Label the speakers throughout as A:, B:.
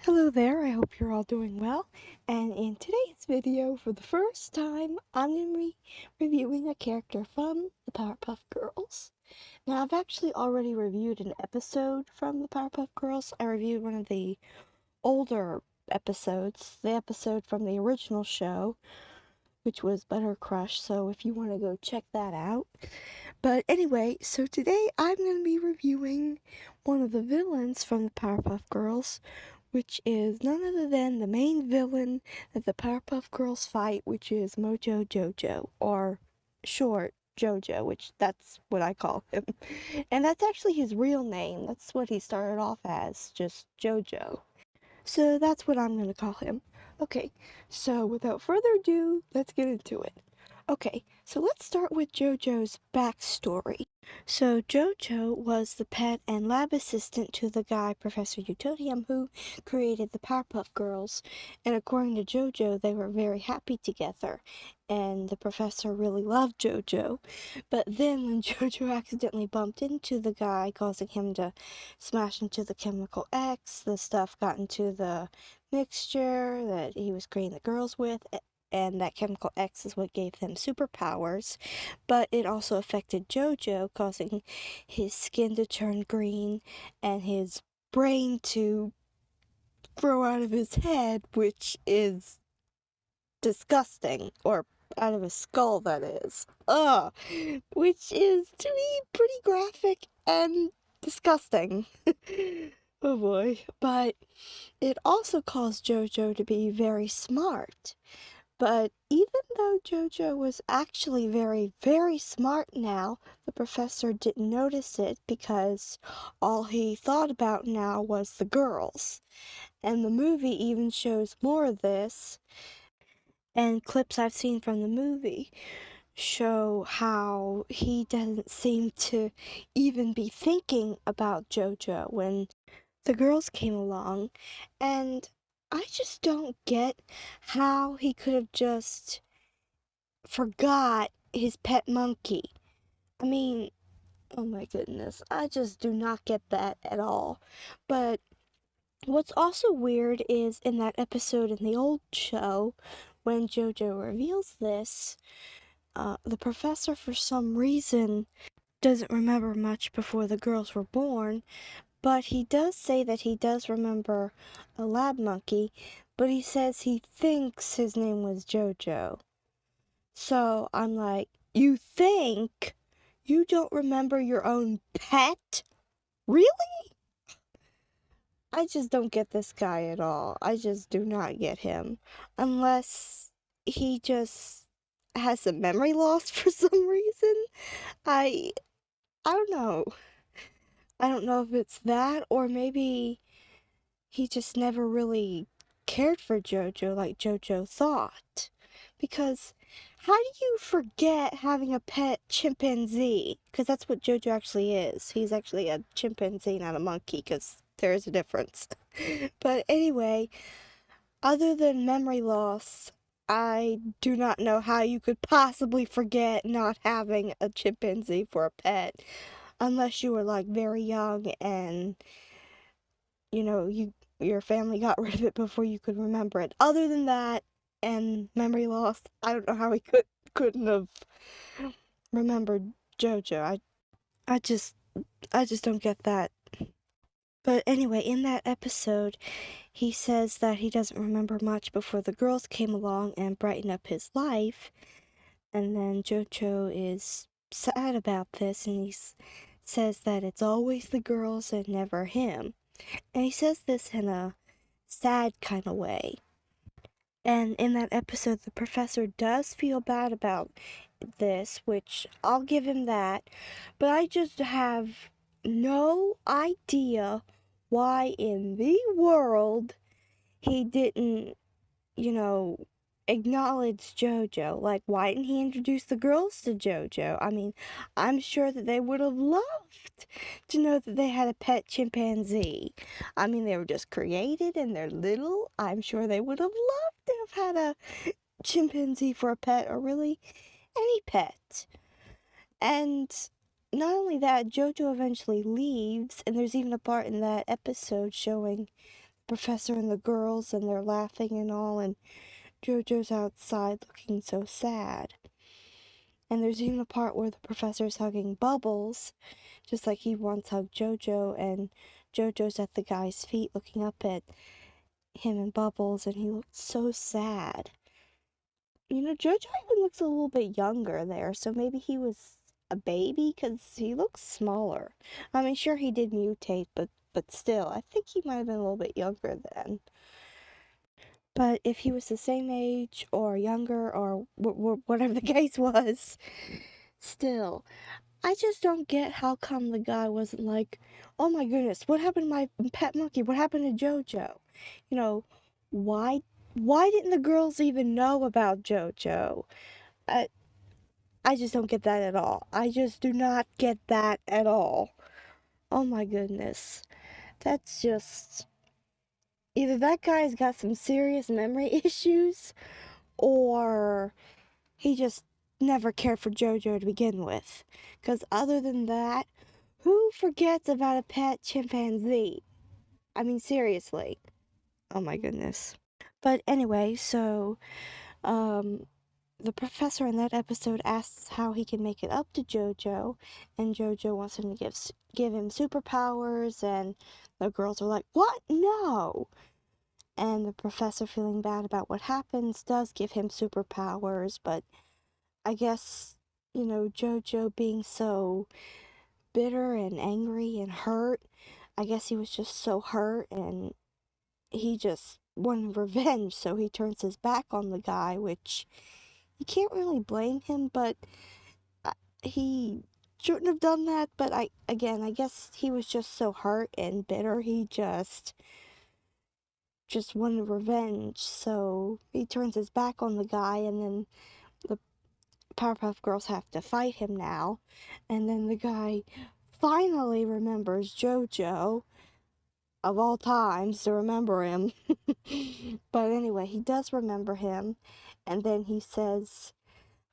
A: Hello there, I hope you're all doing well, and in today's video, for the first time, I'm going to be reviewing a character from the Powerpuff Girls. Now, I've actually already reviewed an episode from the Powerpuff Girls. I reviewed one of the older episodes, the episode from the original show, which was Butter Crush, so if you want to go check that out. But anyway, so today I'm going to be reviewing one of the villains from the Powerpuff Girls, which is none other than the main villain that the Powerpuff Girls fight, which is Mojo Jojo, or short, Jojo, which that's what I call him. And that's actually his real name. That's what he started off as, just Jojo. So that's what I'm going to call him. Okay, so without further ado, let's get into it. Okay, so let's start with Jojo's backstory. So Jojo was the pet and lab assistant to the guy, Professor Utonium, who created the Powerpuff Girls. And according to Jojo, they were very happy together. And the professor really loved Jojo. But then when Jojo accidentally bumped into the guy, causing him to smash into the chemical X, the stuff got into the mixture that he was creating the girls with, and that chemical X is what gave them superpowers, but it also affected Jojo, causing his skin to turn green and his brain to grow out of his head, which is disgusting, or out of his skull, that is. Ugh! Which is, to me, pretty graphic and disgusting. Oh boy. But it also caused Jojo to be very smart. But even though Jojo was actually very, very smart now, the professor didn't notice it because all he thought about now was the girls. And the movie even shows more of this, and clips I've seen from the movie show how he doesn't seem to even be thinking about Jojo when the girls came along, and I just don't get how he could have just forgot his pet monkey. I mean, oh my goodness, I just do not get that at all. But what's also weird is in that episode in the old show, when Jojo reveals this, the professor for some reason doesn't remember much before the girls were born, but he does say that he does remember a lab monkey, but he says he thinks his name was Jojo. So I'm like, you think? You don't remember your own pet? Really? I just don't get this guy at all. I just do not get him. Unless he just has some memory loss for some reason. I I don't know. I don't know if it's that, or maybe he just never really cared for Jojo like Jojo thought. Because how do you forget having a pet chimpanzee? Because that's what Jojo actually is. He's actually a chimpanzee, not a monkey, because there is a difference. But anyway, other than memory loss, I do not know how you could possibly forget not having a chimpanzee for a pet. Unless you were like very young and your family got rid of it before you could remember it. Other than that, and memory loss, I don't know how he couldn't have remembered Jojo. I just I just don't get that. But anyway, in that episode, he says that he doesn't remember much before the girls came along and brightened up his life. And then Jojo is sad about this, and says that it's always the girls and never him. And he says this in a sad kind of way. And in that episode, the professor does feel bad about this, which I'll give him that. But I just have no idea why in the world he didn't, you know, acknowledge Jojo. Like, why didn't he introduce the girls to Jojo? I mean, I'm sure that they would have loved to know that they had a pet chimpanzee. I mean, they were just created and they're little. I'm sure they would have loved to have had a chimpanzee for a pet, or really any pet. And not only that, Jojo eventually leaves, and there's even a part in that episode showing professor and the girls, and they're laughing and all, and Jojo's outside looking so sad. And there's even a part where the professor's hugging Bubbles, just like he once hugged Jojo, and Jojo's at the guy's feet looking up at him and Bubbles, and he looked so sad. You know, Jojo even looks a little bit younger there, so maybe he was a baby, because he looks smaller. I mean, sure, he did mutate, but still, I think he might have been a little bit younger then. But if he was the same age or younger or whatever the case was, still, I just don't get how come the guy wasn't like, oh my goodness, what happened to my pet monkey? What happened to Jojo? You know, why why didn't the girls even know about Jojo? I I just don't get that at all. I just do not get that at all. Oh my goodness. That's just either that guy's got some serious memory issues or he just never cared for JoJo to begin with. Because other than that, who forgets about a pet chimpanzee? I mean, seriously. Oh my goodness. But anyway, so, the professor in that episode asks how he can make it up to JoJo, and JoJo wants him to give him superpowers, and the girls are like, "What? No!" And the professor, feeling bad about what happens, does give him superpowers, but I guess, you know, JoJo being so bitter and angry and hurt, I guess he was just so hurt and he just wanted revenge, so he turns his back on the guy, which you can't really blame him, but he shouldn't have done that. But I guess he was just so hurt and bitter, he just wanted revenge, so he turns his back on the guy, and then the Powerpuff Girls have to fight him now, and then the guy finally remembers JoJo, of all times to remember him. But anyway, he does remember him, and then he says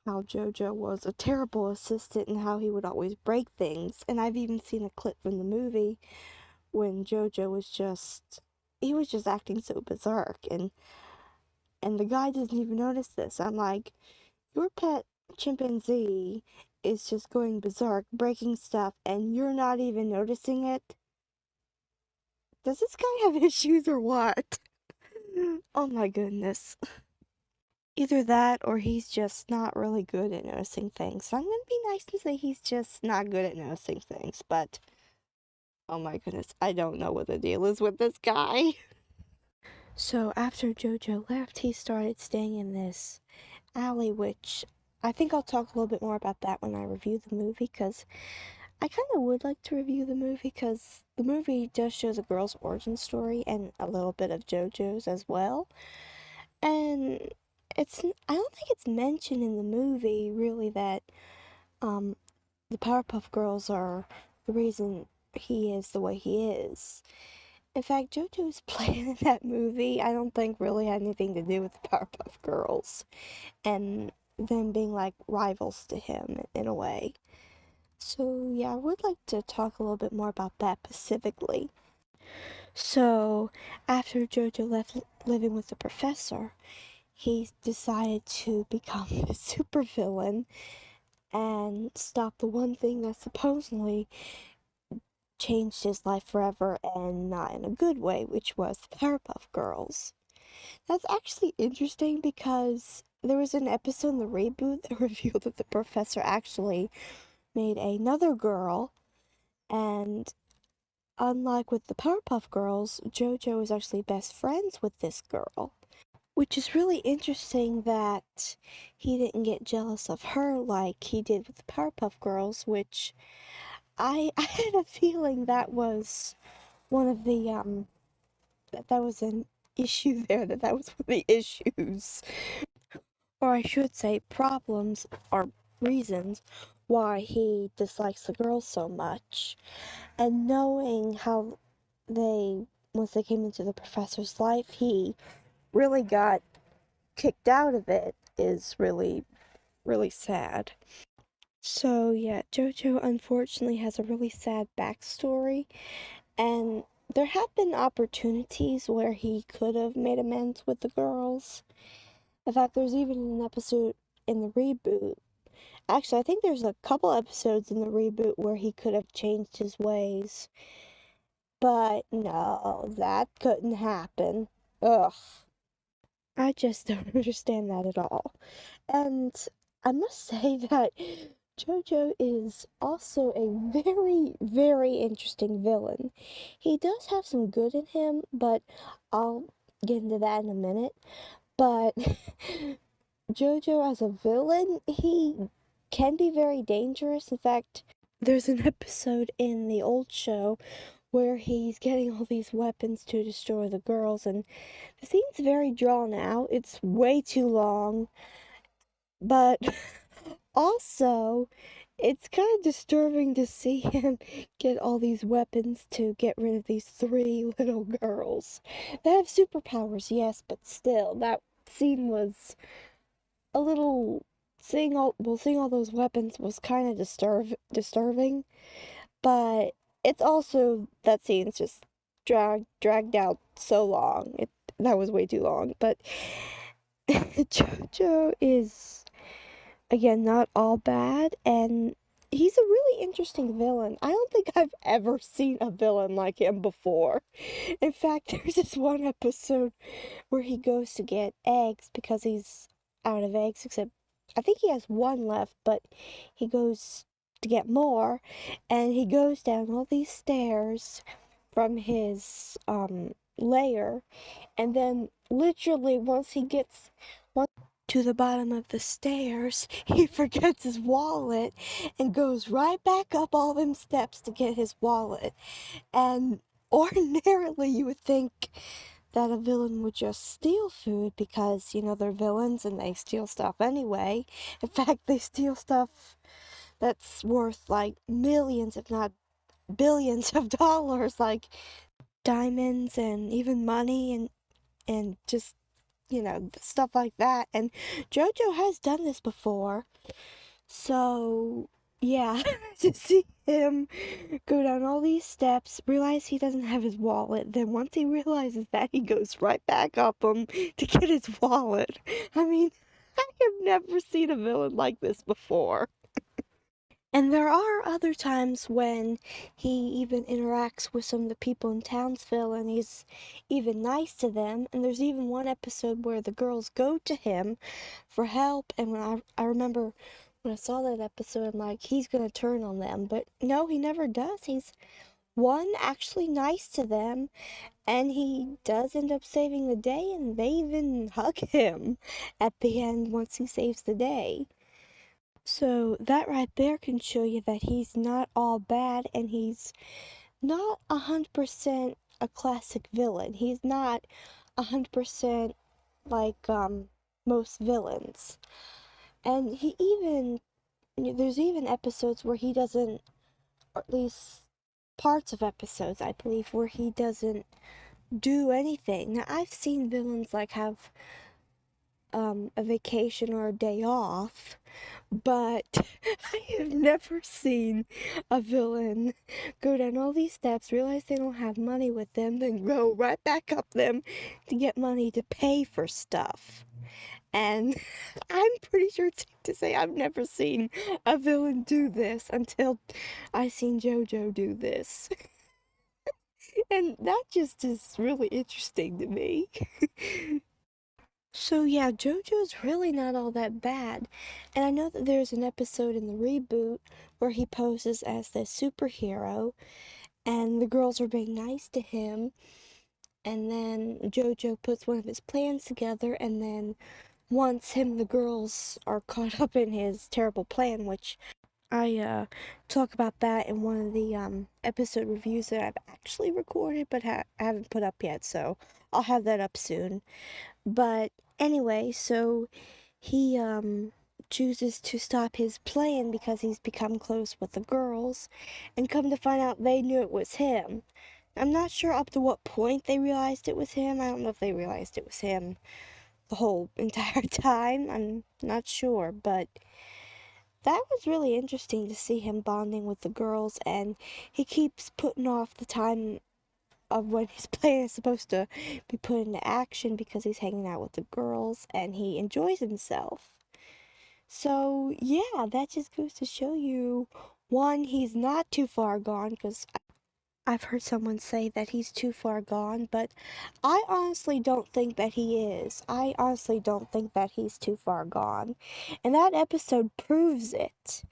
A: how JoJo was a terrible assistant and how he would always break things. And I've even seen a clip from the movie when JoJo was just acting so berserk, and the guy doesn't even notice this. I'm like, your pet chimpanzee is just going berserk, breaking stuff, and you're not even noticing it? Does this guy have issues or what? Oh my goodness. Either that or he's just not really good at noticing things. So I'm gonna be nice and say he's just not good at noticing things, but oh my goodness, I don't know what the deal is with this guy. So after JoJo left, he started staying in this alley, which I think I'll talk a little bit more about that when I review the movie, because I kind of would like to review the movie, because the movie does show the girl's origin story and a little bit of JoJo's as well. And I don't think it's mentioned in the movie really that um the Powerpuff Girls are the reason he is the way he is. In fact, JoJo's plan in that movie I don't think really had anything to do with the Powerpuff Girls and them being like rivals to him in a way. So yeah, I would like to talk a little bit more about that specifically. So after JoJo left living with the professor, he decided to become a supervillain and stop the one thing that supposedly changed his life forever, and not in a good way, which was the Powerpuff Girls. That's actually interesting because there was an episode in the reboot that revealed that the professor actually made another girl, and unlike with the Powerpuff Girls, JoJo is actually best friends with this girl. Which is really interesting that he didn't get jealous of her like he did with the Powerpuff Girls, which I had a feeling that was one of the, that was an issue there, that was one of the issues. Or I should say problems or reasons why he dislikes the girls so much. And knowing how once they came into the professor's life, he really got kicked out of it is really, really sad. So, yeah, JoJo unfortunately has a really sad backstory, and there have been opportunities where he could have made amends with the girls. In fact, there's even an episode in the reboot. Actually, I think there's a couple episodes in the reboot where he could have changed his ways. But no, that couldn't happen. Ugh. I just don't understand that at all. And I must say that Jojo is also a very, very interesting villain. He does have some good in him, but I'll get into that in a minute. But Jojo as a villain, he can be very dangerous. In fact, there's an episode in the old show where he's getting all these weapons to destroy the girls, and the scene's very drawn out. It's way too long, but also it's kind of disturbing to see him get all these weapons to get rid of these three little girls. They have superpowers, yes, but still, that scene was a little seeing all those weapons was kind of disturbing, but it's also that scene's just dragged out so long. That was way too long, but Jojo is again not all bad, and he's a really interesting villain. I don't think I've ever seen a villain like him before. In fact, there's this one episode where he goes to get eggs because he's out of eggs, except I think he has one left, but he goes to get more, and he goes down all these stairs from his lair, and then literally once he gets to the bottom of the stairs, he forgets his wallet and goes right back up all them steps to get his wallet. And ordinarily you would think that a villain would just steal food because, you know, they're villains and they steal stuff anyway. In fact, they steal stuff that's worth like millions, if not billions of dollars, like diamonds and even money and just, you know, stuff like that. And Jojo has done this before. So, yeah, to see him go down all these steps, realize he doesn't have his wallet, then once he realizes that, he goes right back up them to get his wallet. I mean, I have never seen a villain like this before. And there are other times when he even interacts with some of the people in Townsville and he's even nice to them. And there's even one episode where the girls go to him for help. And when I remember when I saw that episode, I'm like, he's gonna turn on them. But no, he never does. He's one, actually nice to them, and he does end up saving the day, and they even hug him at the end once he saves the day. So that right there can show you that he's not all bad and he's not 100% a classic villain. He's not 100% like most villains. And he even there's even episodes where he doesn't, or at least parts of episodes I believe, where he doesn't do anything. Now I've seen villains like have a vacation or a day off, but I have never seen a villain go down all these steps, realize they don't have money with them, then go right back up them to get money to pay for stuff. And I'm pretty sure it's safe to say I've never seen a villain do this until I seen Jojo do this. And that just is really interesting to me. So yeah, JoJo's really not all that bad. And I know that there's an episode in the reboot where he poses as the superhero and the girls are being nice to him. And then JoJo puts one of his plans together, and then once him and the girls are caught up in his terrible plan, which I talk about that in one of the episode reviews that I've actually recorded but haven't put up yet, so I'll have that up soon. But anyway, so he chooses to stop his plan because he's become close with the girls, and come to find out they knew it was him. I'm not sure up to what point they realized it was him. I don't know if they realized it was him the whole entire time. I'm not sure, but that was really interesting to see him bonding with the girls, and he keeps putting off the time of when his plan is supposed to be put into action because he's hanging out with the girls and he enjoys himself. So, yeah, that just goes to show you one, he's not too far gone because I've heard someone say that he's too far gone, but I honestly don't think that he is. I honestly don't think that he's too far gone. And that episode proves it.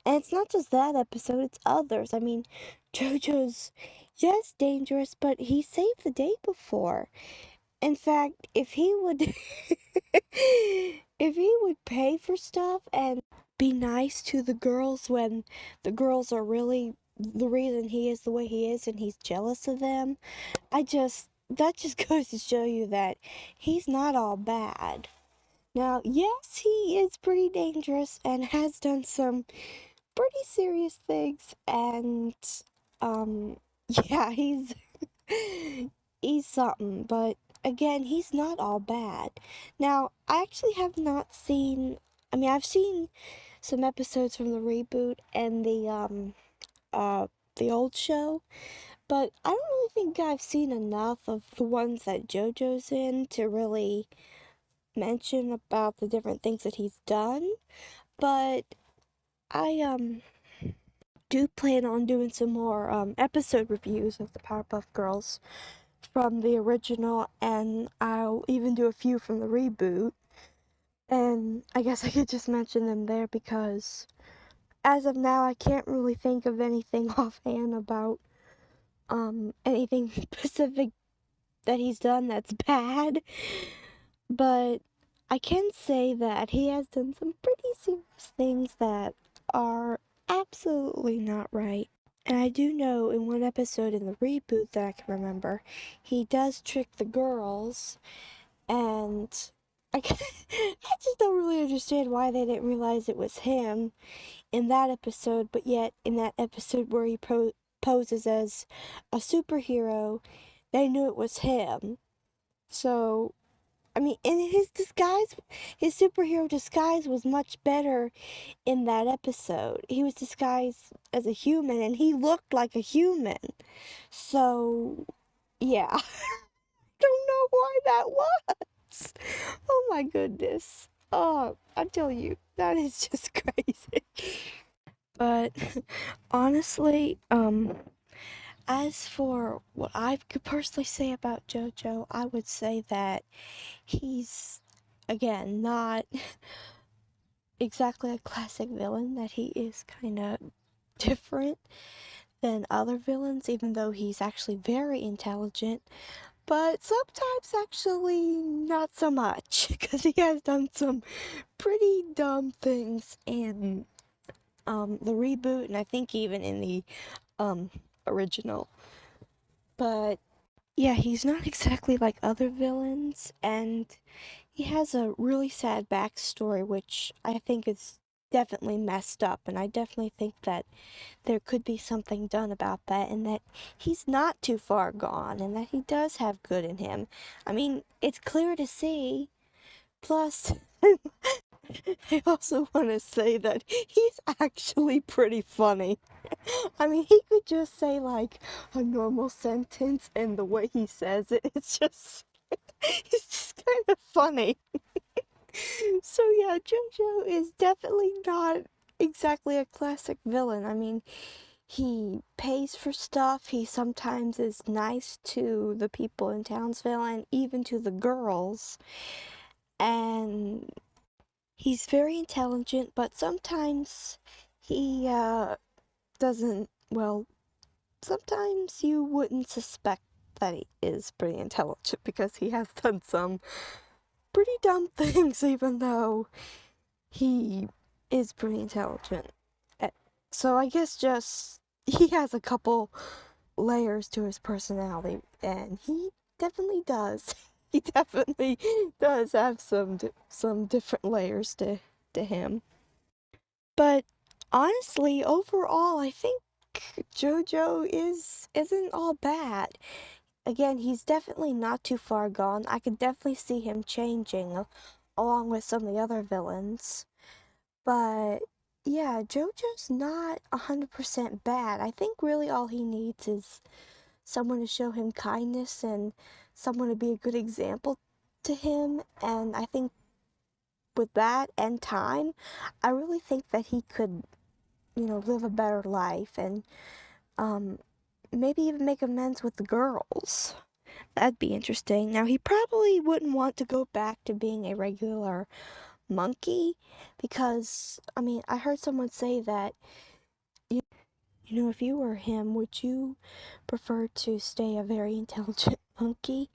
A: And it's not just that episode, it's others. I mean, JoJo's, yes, dangerous, but he saved the day before. In fact, if he would if he would pay for stuff and be nice to the girls when the girls are really the reason he is the way he is and he's jealous of them, that just goes to show you that he's not all bad. Now, yes, he is pretty dangerous and has done some pretty serious things and um yeah, he's something, but again, he's not all bad. Now, I actually have not seen, I mean, I've seen some episodes from the reboot and uh the old show, but I don't really think I've seen enough of the ones that JoJo's in to really mention about the different things that he's done. But I do plan on doing some more episode reviews of the Powerpuff Girls from the original, and I'll even do a few from the reboot. And I guess I could just mention them there because as of now, I can't really think of anything offhand about anything specific that he's done that's bad. But I can say that he has done some pretty serious things that are absolutely not right. And I do know in one episode in the reboot that I can remember, he does trick the girls, and I just don't really understand why they didn't realize it was him in that episode, but yet in that episode where he poses as a superhero, they knew it was him. So, I mean, in his disguise, his superhero disguise was much better in that episode. He was disguised as a human and he looked like a human. So, yeah, I don't know why that was. Oh my goodness. Oh, I tell you, that is just crazy. But honestly, as for what I could personally say about JoJo, I would say that he's, again, not exactly a classic villain, that he is kind of different than other villains, even though he's actually very intelligent, but sometimes actually not so much, because he has done some pretty dumb things in the reboot, and I think even in the um original. But yeah, he's not exactly like other villains, and he has a really sad backstory, which I think is definitely messed up, and I definitely think that there could be something done about that, and that he's not too far gone, and that he does have good in him. I mean, it's clear to see. Plus, I also want to say that he's actually pretty funny. I mean, he could just say like a normal sentence, and the way he says it, it's just kind of funny. So yeah, JoJo is definitely not exactly a classic villain. I mean, he pays for stuff, he sometimes is nice to the people in Townsville and even to the girls, and he's very intelligent, but sometimes he doesn't, well, sometimes you wouldn't suspect that he is pretty intelligent because he has done some pretty dumb things, even though he is pretty intelligent. Eh, So I guess just he has a couple layers to his personality, and he definitely does. He definitely does have some different layers to him. But honestly, overall, I think JoJo isn't all bad. Again, he's definitely not too far gone. I could definitely see him changing along with some of the other villains. But yeah, JoJo's not 100% bad. I think really all he needs is someone to show him kindness and someone to be a good example to him. And I think with that and time, I really think that he could, live a better life and um, maybe even make amends with the girls. That'd be interesting. Now, he probably wouldn't want to go back to being a regular monkey because, I mean, I heard someone say that, if you were him, would you prefer to stay a very intelligent monkey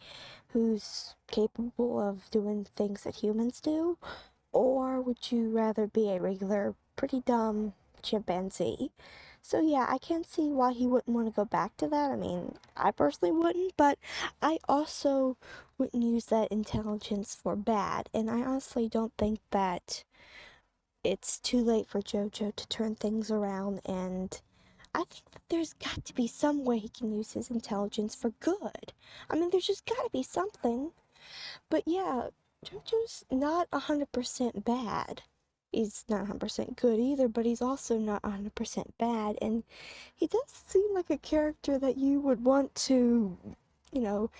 A: who's capable of doing things that humans do? Or would you rather be a regular, pretty dumb chimpanzee? So yeah, I can see why he wouldn't want to go back to that. I mean, I personally wouldn't, but I also wouldn't use that intelligence for bad. And I honestly don't think that it's too late for Jojo to turn things around, and I think that there's got to be some way he can use his intelligence for good. I mean, there's just got to be something. But yeah, Jojo's not 100% bad. He's not 100% good either, but he's also not 100% bad. And he does seem like a character that you would want to, you know,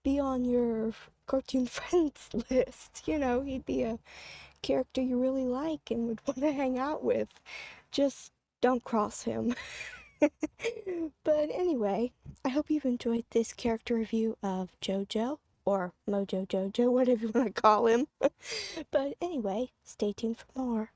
A: be on your cartoon friends list. He'd be a character you really like and would want to hang out with. Just don't cross him. But anyway, I hope you've enjoyed this character review of JoJo, or Mojo Jojo, whatever you want to call him. But anyway, stay tuned for more.